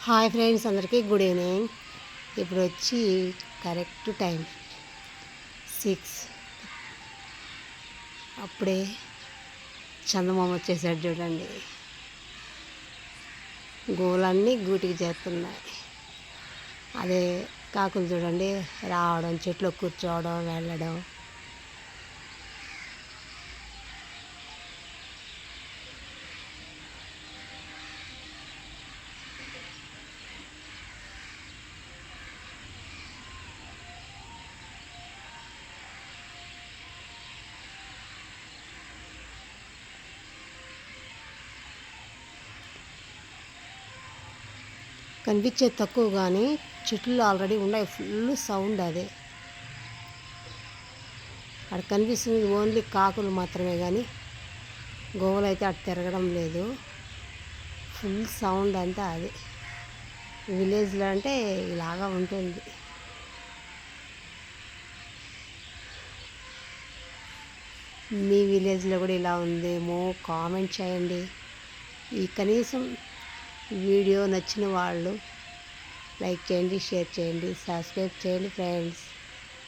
Hi friends, అందరికీ good evening. ఇప్పుడు వచ్చి కరెక్ట్ టైం 6. అప్పుడే చందమామ వచ్చేసాడు చూడండి. గోలన్నీ గూటికి చేస్తున్నాయి. అదే కాకులు చూడండి రావడం, చెట్లో కూర్చోవడం, వెళ్ళడం. కనిపించేది తక్కువ కానీ చెట్లు ఆల్రెడీ ఉన్నాయి. ఫుల్ సౌండ్ అదే. అక్కడ కనిపిస్తుంది ఓన్లీ కాకులు మాత్రమే, కానీ గోవులు అయితే అటు తిరగడం లేదు. ఫుల్ సౌండ్ అంతా అది. విలేజ్లో అంటే ఇలాగా ఉంటుంది. మీ విలేజ్లో కూడా ఇలా ఉందేమో కామెంట్ చేయండి. ఈ కనీసం వీడియో నచ్చిన వాళ్ళు లైక్ చేయండి, షేర్ చేయండి, సబ్స్క్రైబ్ చేయండి ఫ్రెండ్స్.